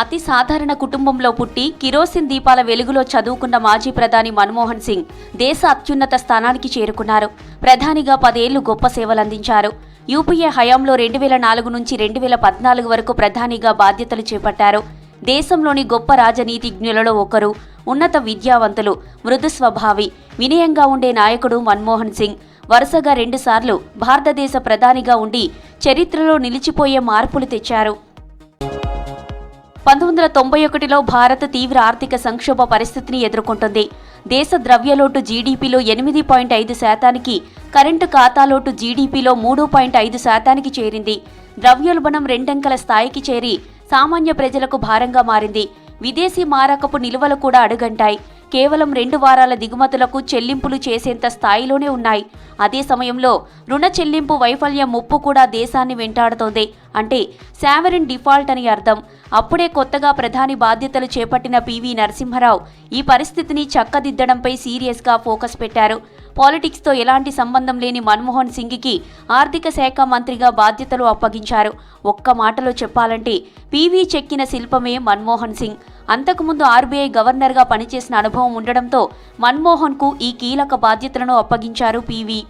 అతి సాధారణ కుటుంబంలో పుట్టి కిరోసిన్ దీపాల వెలుగులో చదువుకున్న మాజీ ప్రధాని మన్మోహన్ సింగ్ దేశ అత్యున్నత స్థానానికి చేరుకున్నారు. ప్రధానిగా 10 ఏళ్లు గొప్ప సేవలందించారు. యూపీఏ హయాంలో 2004 నుంచి 2014 వరకు ప్రధానిగా బాధ్యతలు చేపట్టారు. దేశంలోని గొప్ప రాజనీతిజ్ఞులలో ఒకరు, ఉన్నత విద్యావంతులు, మృదు స్వభావి, వినయంగా ఉండే నాయకుడు మన్మోహన్ సింగ్ వరుసగా 2 సార్లు భారతదేశ ప్రధానిగా ఉండి చరిత్రలో నిలిచిపోయే మార్పులు తెచ్చారు. 1991లో భారత్ తీవ్ర ఆర్థిక సంక్షోభ పరిస్థితిని ఎదుర్కొంటుంది. దేశ ద్రవ్యలోటు జీడీపీలో 8.5%, కరెంటు ఖాతాలోటు జీడీపీలో 3.5%కి చేరింది. ద్రవ్యోల్బణం 2 అంకెల స్థాయికి చేరి సామాన్య ప్రజలకు భారంగా మారింది. విదేశీ మారకపు నిల్వలు కూడా అడుగంటాయి. కేవలం 2 వారాల దిగుమతులకు చెల్లింపులు చేసేంత స్థాయిలోనే ఉన్నాయి. అదే సమయంలో రుణ చెల్లింపు వైఫల్యం ముప్పు కూడా దేశాన్ని వెంటాడుతోంది. అంటే సావరిన్ డిఫాల్ట్ అని అర్థం. అప్పుడే కొత్తగా ప్రధాని బాధ్యతలు చేపట్టిన పివి నరసింహారావు ఈ పరిస్థితిని చక్కదిద్దడంపై సీరియస్గా ఫోకస్ పెట్టారు. పాలిటిక్స్తో ఎలాంటి సంబంధం లేని మన్మోహన్ సింగ్కి ఆర్థిక శాఖ మంత్రిగా బాధ్యతలు అప్పగించారు. ఒక్క మాటలో చెప్పాలంటే పివి చెక్కిన శిల్పమే మన్మోహన్ సింగ్. అంతకుముందు ఆర్బీఐ గవర్నర్గా పనిచేసిన అనుభవం ఉండడంతో మన్మోహన్కు ఈ కీలక బాధ్యతలను అప్పగించారు పివి.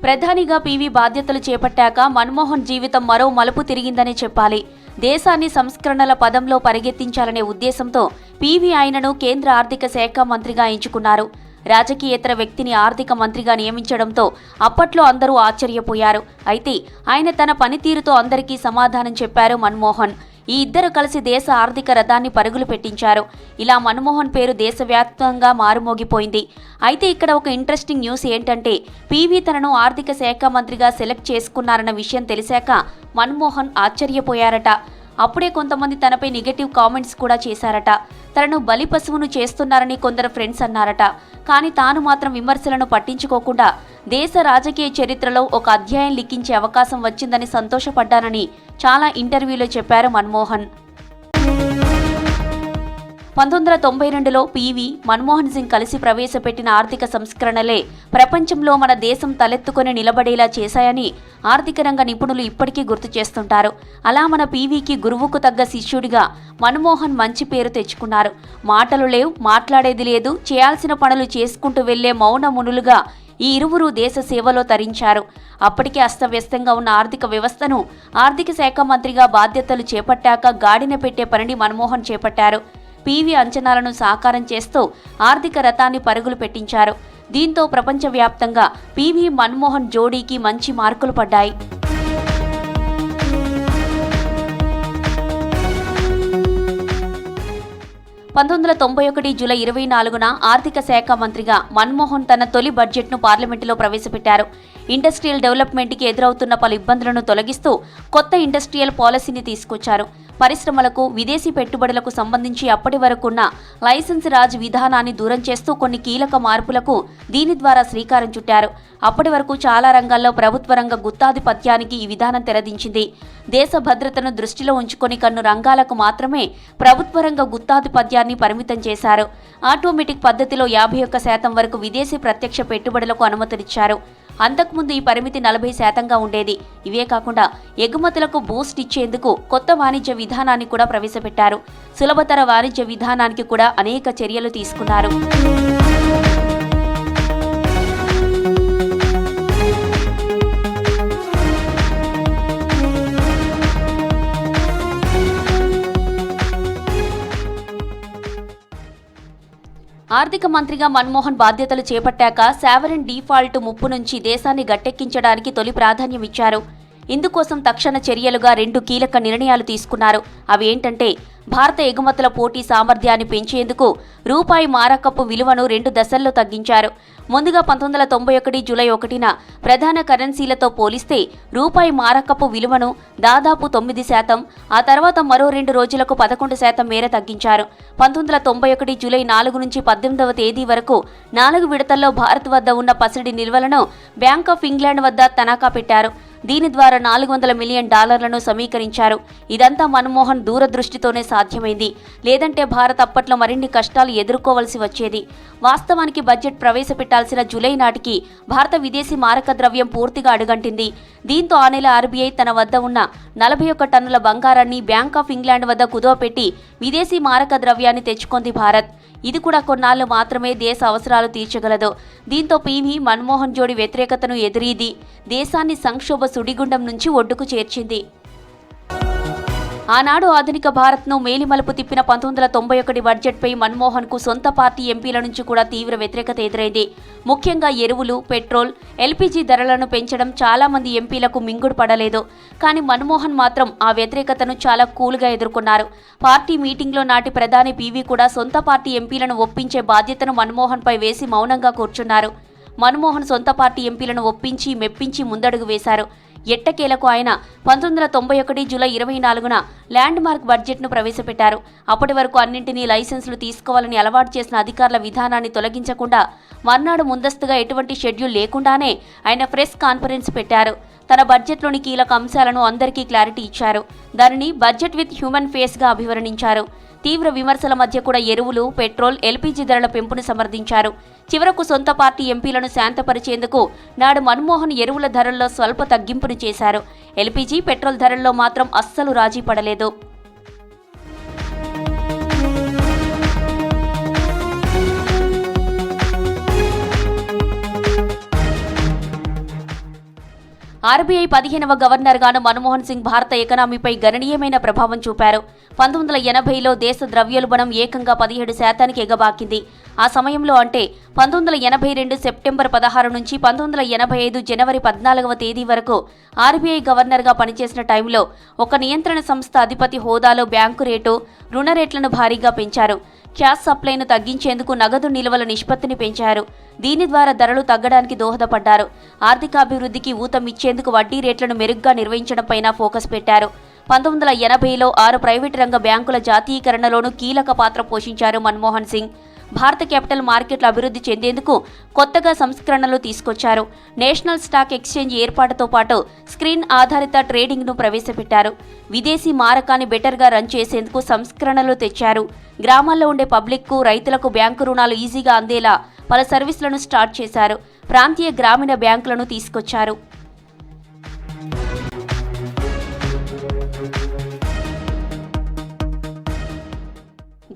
ప్రధానిగా పివి బాధ్యతలు చేపట్టాక మన్మోహన్ జీవితం మరో మలుపు తిరిగిందనే చెప్పాలి. దేశాన్ని సంస్కరణల పదంలో పరిగెత్తించాలనే ఉద్దేశంతో పివి ఆయనను కేంద్ర ఆర్థిక శాఖ మంత్రిగా ఎంచుకున్నారు. రాజకీయేతర వ్యక్తిని ఆర్థిక మంత్రిగా నియమించడంతో అప్పట్లో అందరూ ఆశ్చర్యపోయారు. అయితే ఆయన తన పనితీరుతో అందరికీ సమాధానం చెప్పారు మన్మోహన్. ఈ ఇద్దరు కలిసి దేశ ఆర్థిక రథాన్ని పరుగులు పెట్టించారు. ఇలా మన్మోహన్ పేరు దేశవ్యాప్తంగా మారుమోగిపోయింది. అయితే ఇక్కడ ఒక ఇంట్రెస్టింగ్ న్యూస్ ఏంటంటే పివి తనను ఆర్థిక శాఖ మంత్రిగా సెలెక్ట్ చేసుకున్నారన్న విషయం తెలిసాక మన్మోహన్ ఆశ్చర్యపోయారట. అప్పుడే కొంతమంది తనపై నెగటివ్ కామెంట్స్ కూడా చేశారట. తనను బలిపశువును చేస్తున్నారని కొందరు ఫ్రెండ్స్ అన్నారట. కానీ తాను మాత్రం విమర్శలను పట్టించుకోకుండా దేశ రాజకీయ చరిత్రలో ఒక అధ్యాయం లిఖించే అవకాశం వచ్చిందని సంతోషపడ్డానని చాలా ఇంటర్వ్యూలో చెప్పారు మన్మోహన్. 1992లో పివి, మన్మోహన్ సింగ్ కలిసి ప్రవేశపెట్టిన ఆర్థిక సంస్కరణలే ప్రపంచంలో మన దేశం తలెత్తుకొని నిలబడేలా చేశాయని ఆర్థిక రంగ నిపుణులు ఇప్పటికీ గుర్తు చేస్తుంటారు. అలా మన పివికి గురువుకు తగ్గ శిష్యుడిగా మన్మోహన్ మంచి పేరు తెచ్చుకున్నారు. మాటలు లేవు, మాట్లాడేది లేదు, చేయాల్సిన పనులు చేసుకుంటూ వెళ్లే మౌన మునులుగా ఈ ఇరువురు దేశ సేవలో తరించారు. అప్పటికే అస్తవ్యస్తంగా ఉన్న ఆర్థిక వ్యవస్థను ఆర్థిక శాఖ మంత్రిగా బాధ్యతలు చేపట్టాక గాడిన పెట్టే పనిని మన్మోహన్ చేపట్టారు. పివి అంచనాలను సాకారం చేస్తూ ఆర్థిక రథాన్ని పరుగులు పెట్టించారు. దీంతో ప్రపంచవ్యాప్తంగా పివి మన్మోహన్ జోడీకి మంచి మార్కులు పడ్డాయి. 1991 జూలై 24న ఆర్థిక శాఖ మంత్రిగా మన్మోహన్ తన తొలి బడ్జెట్ను పార్లమెంటులో ప్రవేశపెట్టారు. ఇండస్ట్రియల్ డెవలప్మెంట్కి ఎదురవుతున్న పలు ఇబ్బందులను తొలగిస్తూ కొత్త ఇండస్ట్రియల్ పాలసీని తీసుకొచ్చారు. పరిశ్రమలకు, విదేశీ పెట్టుబడులకు సంబంధించి అప్పటి వరకున్న లైసెన్స్ రాజ్ విధానాన్ని దూరం చేస్తూ కొన్ని కీలక మార్పులకు దీని ద్వారా శ్రీకారం చుట్టారు. అప్పటి వరకు చాలా రంగాల్లో ప్రభుత్వ రంగ గుత్తాధిపత్యానికి ఈ విధానం తెరదించింది. దేశ భద్రతను దృష్టిలో ఉంచుకొని కన్ను రంగాలకు మాత్రమే ప్రభుత్వ రంగ గుత్తాధిపత్యాన్ని పరిమితం చేశారు. ఆటోమేటిక్ పద్ధతిలో 51% వరకు విదేశీ ప్రత్యక్ష పెట్టుబడులకు అనుమతినిచ్చారు. అంతకుముందు ఈ పరిమితి 40%గా ఉండేది. ఇవే కాకుండా ఎగుమతులకు బూస్ట్ ఇచ్చేందుకు కొత్త వాణిజ్య విధానాన్ని కూడా ప్రవేశపెట్టారు. సులభతర వాణిజ్య విధానానికి కూడా అనేక చర్యలు తీసుకున్నారు. ఆర్థిక మంత్రిగా మన్మోహన్ బాధ్యతలు చేపట్టాక సావరిన్ డిఫాల్ట్ ముప్పు నుంచి దేశాన్ని గట్టెక్కించడానికి తొలి ప్రాధాన్యం ఇచ్చారు. ఇందుకోసం తక్షణ చర్యలుగా 2 కీలక నిర్ణయాలు తీసుకున్నారు. అవి ఏంటంటే భారత ఎగుమతుల పోటీ సామర్థ్యాన్ని పెంచేందుకు రూపాయి మారకపు విలువను 2 దశల్లో తగ్గించారు. ముందుగా 1991 జూలై 1న ప్రధాన కరెన్సీలతో పోలిస్తే రూపాయి మారకపు విలువను దాదాపు 9%, ఆ తర్వాత మరో 2 రోజులకు 11% మేర తగ్గించారు. 1991 జూలై 4 నుంచి 18వ తేదీ వరకు 4 విడతల్లో భారత్ వద్ద ఉన్న పసిడి నిల్వలను బ్యాంక్ ఆఫ్ ఇంగ్లాండ్ వద్ద తనఖా పెట్టారు. దీని ద్వారా $400 మిలియన్ సమీకరించారు. ఇదంతా మన్మోహన్ దూరదృష్టితోనే సాధ్యమైంది. లేదంటే భారత్ అప్పట్లో మరిన్ని కష్టాలు ఎదుర్కోవలసి వచ్చేది. వాస్తవానికి బడ్జెట్ ప్రవేశపెట్టాల్సిన జూలై నాటికి భారత విదేశీ మారక ద్రవ్యం పూర్తిగా అడుగంటింది. దీంతో ఆ నెల ఆర్బీఐ తన వద్ద ఉన్న 41 టన్నుల బంగారాన్ని బ్యాంక్ ఆఫ్ ఇంగ్లాండ్ వద్ద కుదవపెట్టి విదేశీ మారక ద్రవ్యాన్ని తెచ్చుకుంది భారత్. ఇది కూడా కొన్నాళ్లు మాత్రమే దేశ అవసరాలు తీర్చగలదు. దీంతో పీవీ మన్మోహన్ జోడి వ్యతిరేకతను ఎదురీది దేశాన్ని సంక్షోభ సుడిగుండం నుంచి ఒడ్డుకు చేర్చింది. ఆనాడు ఆధునిక భారత్ను మేలిమలుపు తిప్పిన 1991 బడ్జెట్పై మన్మోహన్కు సొంత పార్టీ ఎంపీల నుంచి కూడా తీవ్ర వ్యతిరేకత ఎదురైంది. ముఖ్యంగా ఎరువులు, పెట్రోల్, ఎల్పీజీ ధరలను పెంచడం చాలా మంది ఎంపీలకు మింగుడు పడలేదు. కానీ మన్మోహన్ మాత్రం ఆ వ్యతిరేకతను చాలా కూల్గా ఎదుర్కొన్నారు. పార్టీ మీటింగ్లో నాటి ప్రధాని పీవీ కూడా సొంత పార్టీ ఎంపీలను ఒప్పించే బాధ్యతను మన్మోహన్పై వేసి మౌనంగా కూర్చున్నారు. మన్మోహన్ సొంత పార్టీ ఎంపీలను ఒప్పించి మెప్పించి ముందడుగు వేశారు. ఎట్టకేలకు ఆయన 1991 జూలై 24న ల్యాండ్ మార్క్ బడ్జెట్ను ప్రవేశపెట్టారు. అప్పటి వరకు అన్నింటినీ లైసెన్సులు తీసుకోవాలని అలవాటు చేసిన అధికారుల విధానాన్ని తొలగించకుండా మర్నాడు ముందస్తుగా ఎటువంటి షెడ్యూల్ లేకుండానే ఆయన ప్రెస్ కాన్ఫరెన్స్ పెట్టారు. తన బడ్జెట్లోని కీలక అంశాలను అందరికీ క్లారిటీ ఇచ్చారు. దానిని బడ్జెట్ విత్ హ్యూమన్ ఫేస్గా అభివర్ణించారు. తీవ్ర విమర్శల మధ్య కూడా ఎరువులు, పెట్రోల్, ఎల్పీజీ ధరల పెంపును సమర్థించారు. చివరకు సొంత పార్టీ ఎంపీలను శాంతపరిచేందుకు నాడు మన్మోహన్ ఎరువుల ధరల్లో స్వల్ప తగ్గింపును చేశారు. ఎల్పీజీ, పెట్రోల్ ధరల్లో మాత్రం అస్సలు రాజీ పడలేదు. ఆర్బీఐ 15వ గవర్నర్గాను మన్మోహన్ సింగ్ భారత ఎకనామీపై గణనీయమైన ప్రభావం చూపారు. 1980లో దేశ ద్రవ్యోల్బణం ఏకంగా 17% ఎగబాకింది. ఆ సమయంలో అంటే 1982 సెప్టెంబర్ 16 నుంచి 1985 జనవరి 14వ తేదీ వరకు ఆర్బీఐ గవర్నర్గా పనిచేసిన టైంలో ఒక నియంత్రణ సంస్థ అధిపతి హోదాలో బ్యాంకు రేటు, రుణ రేట్లను భారీగా పెంచారు. క్యాష్ సప్లైను తగ్గించేందుకు నగదు నిల్వల నిష్పత్తిని పెంచారు. దీని ద్వారా ధరలు తగ్గడానికి దోహదపడ్డారు. ఆర్థికాభివృద్ధికి ఊతమిచ్చేందుకు వడ్డీ రేట్లను మెరుగ్గా నిర్వహించడంపైన ఫోకస్ పెట్టారు. 1980లో 6 ప్రైవేటు రంగ బ్యాంకుల జాతీయీకరణలోనూ కీలక పాత్ర పోషించారు మన్మోహన్ సింగ్. భారత క్యాపిటల్ మార్కెట్లు అభివృద్ధి చెందేందుకు కొత్తగా సంస్కరణలు తీసుకొచ్చారు. నేషనల్ స్టాక్ ఎక్స్చేంజ్ ఏర్పాటుతో పాటు స్క్రీన్ ఆధారిత ట్రేడింగ్ను ప్రవేశపెట్టారు. విదేశీ మారకాన్ని బెటర్గా రన్ చేసేందుకు సంస్కరణలు తెచ్చారు. గ్రామాల్లో ఉండే పబ్లిక్కు, రైతులకు బ్యాంకు రుణాలు ఈజీగా అందేలా పలు సర్వీసులను స్టార్ట్ చేశారు. ప్రాంతీయ గ్రామీణ బ్యాంకులను తీసుకొచ్చారు.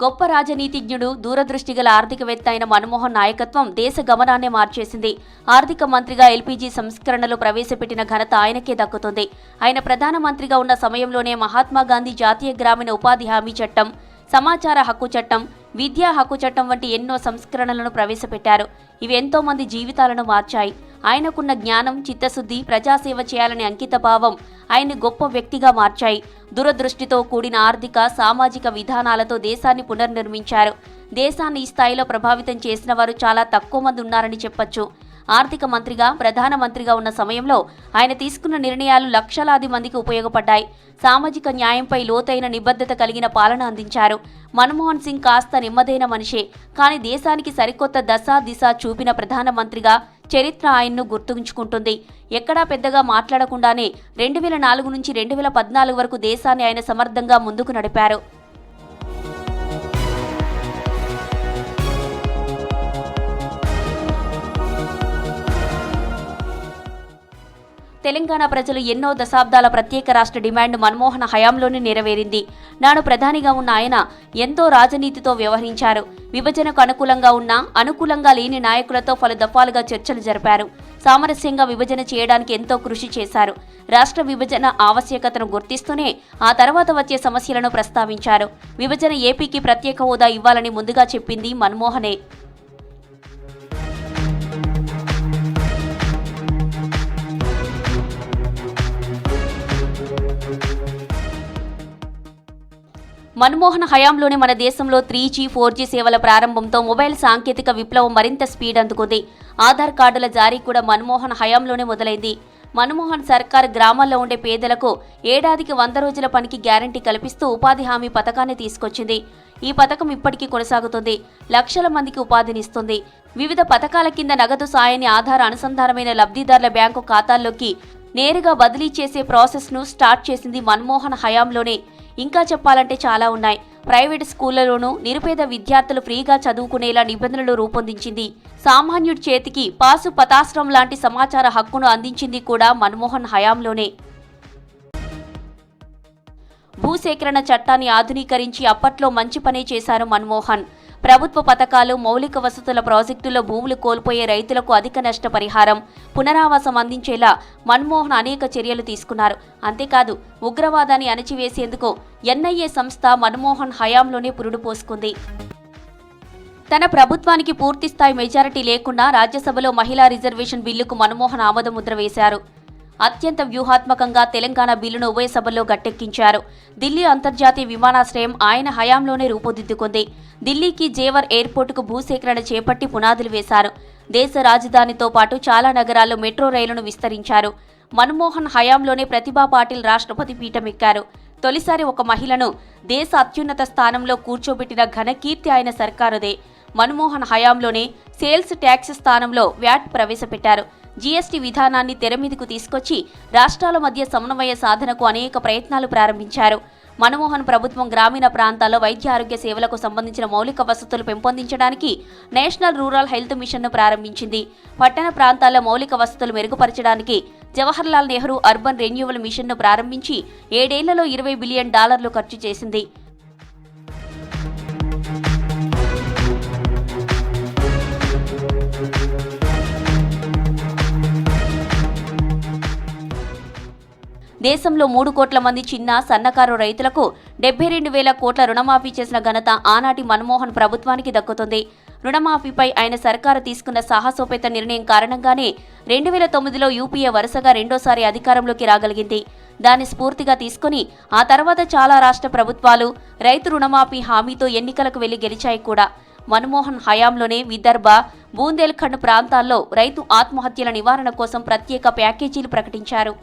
గొప్ప రాజనీతిజ్ఞుడు, దూరదృష్టిగల ఆర్థికవేత్త అయిన మన్మోహన్ నాయకత్వం దేశ గమనాన్నే మార్చేసింది. ఆర్థిక మంత్రిగా ఎల్పీజీ సంస్కరణలు ప్రవేశపెట్టిన ఘనత ఆయనకే దక్కుతుంది. ఆయన ప్రధానమంత్రిగా ఉన్న సమయంలోనే మహాత్మాగాంధీ జాతీయ గ్రామీణ ఉపాధి హామీ చట్టం, సమాచార హక్కు చట్టం, విద్యా హక్కు చట్టం వంటి ఎన్నో సంస్కరణలను ప్రవేశపెట్టారు. ఇవి ఎంతో మంది జీవితాలను మార్చాయి. ఆయనకున్న జ్ఞానం, చిత్తశుద్ధి, ప్రజాసేవ చేయాలనే అంకితభావం ఆయన్ని గొప్ప వ్యక్తిగా మార్చాయి. దూరదృష్టితో కూడిన ఆర్థిక, సామాజిక విధానాలతో దేశాన్ని పునర్నిర్మించారు. దేశాన్ని ఈ స్థాయిలో ప్రభావితం చేసిన వారు చాలా తక్కువ మంది ఉన్నారని చెప్పొచ్చు. ఆర్థిక మంత్రిగా, ప్రధానమంత్రిగా ఉన్న సమయంలో ఆయన తీసుకున్న నిర్ణయాలు లక్షలాది మందికి ఉపయోగపడ్డాయి. సామాజిక న్యాయంపై లోతైన నిబద్ధత కలిగిన పాలన అందించారు. మన్మోహన్ సింగ్ కాస్త నెమ్మదైన మనిషే, కానీ దేశానికి సరికొత్త దశ, దిశ చూపిన ప్రధానమంత్రిగా చరిత్ర ఆయన్ను గుర్తుంచుకుంటుంది. ఎక్కడా పెద్దగా మాట్లాడకుండానే 2004 నుంచి 2014 వరకు దేశాన్ని ఆయన సమర్థంగా ముందుకు నడిపారు. తెలంగాణ ప్రజలు ఎన్నో దశాబ్దాల ప్రత్యేక రాష్ట్ర డిమాండ్ మన్మోహన్ హయాంలోనే నెరవేరింది. నాడు ప్రధానిగా ఉన్న ఆయన ఎంతో రాజనీతితో వ్యవహరించారు. విభజనకు అనుకూలంగా ఉన్నా, అనుకూలంగా లేని నాయకులతో పలు దఫాలుగా చర్చలు జరిపారు. సామరస్యంగా విభజన చేయడానికి ఎంతో కృషి చేశారు. రాష్ట్ర విభజన ఆవశ్యకతను గుర్తిస్తూనే ఆ తర్వాత వచ్చే సమస్యలను ప్రస్తావించారు. విభజన ఏపీకి ప్రత్యేక హోదా ఇవ్వాలని ముందుగా చెప్పింది మన్మోహనే. మన్మోహన్ హయాంలోనే మన దేశంలో 3G, 4G సేవల ప్రారంభంతో మొబైల్ సాంకేతిక విప్లవం మరింత స్పీడ్ అందుకుంది. ఆధార్ కార్డుల జారీ కూడా మన్మోహన్ హయాంలోనే మొదలైంది. మన్మోహన్ సర్కార్ గ్రామాల్లో ఉండే పేదలకు ఏడాదికి 100 రోజుల పనికి గ్యారంటీ కల్పిస్తూ ఉపాధి హామీ పథకాన్ని తీసుకొచ్చింది. ఈ పథకం ఇప్పటికీ కొనసాగుతుంది. లక్షల మందికి ఉపాధినిస్తుంది. వివిధ పథకాల కింద నగదు సాయాన్ని ఆధార్ అనుసంధానమైన లబ్ధిదారుల బ్యాంకు ఖాతాల్లోకి నేరుగా బదిలీ చేసే ప్రాసెస్ను స్టార్ట్ చేసింది మన్మోహన్ హయాంలోనే. ఇంకా చెప్పాలంటే చాలా ఉన్నాయి. ప్రైవేట్ స్కూళ్లలోనూ నిరుపేద విద్యార్థులు ఫ్రీగా చదువుకునేలా నిబంధనలు రూపొందించింది. సామాన్యుడి చేతికి పాసు పతాస్త్రం లాంటి సమాచార హక్కును అందించింది కూడా మన్మోహన్ హయాంలోనే. భూసేకరణ చట్టాన్ని ఆధునీకరించి అప్పట్లో మంచి పనే చేశారు మన్మోహన్. ప్రభుత్వ పథకాలు, మౌలిక వసతుల ప్రాజెక్టుల్లో భూములు కోల్పోయే రైతులకు అధిక నష్టపరిహారం, పునరావాసం అందించేలా మన్మోహన్ అనేక చర్యలు తీసుకున్నారు. అంతేకాదు, ఉగ్రవాదాన్ని అణచివేసేందుకు ఎన్ఐఏ సంస్థ మన్మోహన్ హయాంలోనే పురుడు పోసుకుంది. తన ప్రభుత్వానికి పూర్తిస్థాయి మెజారిటీ లేకున్నా రాజ్యసభలో మహిళా రిజర్వేషన్ బిల్లుకు మన్మోహన్ ఆమోదముద్ర వేశారు. అత్యంత వ్యూహాత్మకంగా తెలంగాణ బిల్లును ఉభయ సభల్లో గట్టెక్కించారు. ఢిల్లీ అంతర్జాతీయ విమానాశ్రయం ఆయన హయాంలోనే రూపుదిద్దుకుంది. ఢిల్లీకి జేవర్ ఎయిర్పోర్టుకు భూసేకరణ చేపట్టి పునాదులు వేశారు. దేశ రాజధానితో పాటు చాలా నగరాల్లో మెట్రో రైలును విస్తరించారు. మన్మోహన్ హయాంలోనే ప్రతిభా పాటిల్ రాష్ట్రపతి పీఠమెక్కారు. తొలిసారి ఒక మహిళను దేశ అత్యున్నత స్థానంలో కూర్చోబెట్టిన ఘనకీర్తి ఆయన సర్కారుదే. మన్మోహన్ హయాంలోనే సేల్స్ ట్యాక్స్ స్థానంలో వ్యాట్ ప్రవేశపెట్టారు. జీఎస్టీ విధానాన్ని తెరమీదకు తీసుకొచ్చి రాష్ట్రాల మధ్య సమన్వయ సాధనకు అనేక ప్రయత్నాలు ప్రారంభించారు. మన్మోహన్ ప్రభుత్వం గ్రామీణ ప్రాంతాల్లో వైద్య ఆరోగ్య సేవలకు సంబంధించిన మౌలిక వసతులు పెంపొందించడానికి నేషనల్ రూరల్ హెల్త్ మిషన్ను ప్రారంభించింది. పట్టణ ప్రాంతాల్లో మౌలిక వసతులు మెరుగుపరచడానికి జవహర్లాల్ నెహ్రూ అర్బన్ రెన్యూవల్ మిషన్ను ప్రారంభించి 7 ఏళ్లలో $20 బిలియన్ ఖర్చు చేసింది. దేశంలో 3 కోట్ల మంది చిన్న, సన్నకారు రైతులకు 72,000 కోట్ల రుణమాఫీ చేసిన ఘనత ఆనాటి మన్మోహన్ ప్రభుత్వానికి దక్కుతుంది. రుణమాఫీపై ఆయన సర్కారు తీసుకున్న సాహసోపేత నిర్ణయం కారణంగానే 2009లో యూపీఏ వరుసగా రెండోసారి అధికారంలోకి రాగలిగింది. దాన్ని స్ఫూర్తిగా తీసుకుని ఆ తర్వాత చాలా రాష్ట్ర ప్రభుత్వాలు రైతు రుణమాఫీ హామీతో ఎన్నికలకు వెళ్లి గెలిచాయి కూడా. మన్మోహన్ హయాంలోనే విదర్భ, బూందేల్ఖండ్ ప్రాంతాల్లో రైతు ఆత్మహత్యల నివారణ కోసం ప్రత్యేక ప్యాకేజీలు ప్రకటించారు.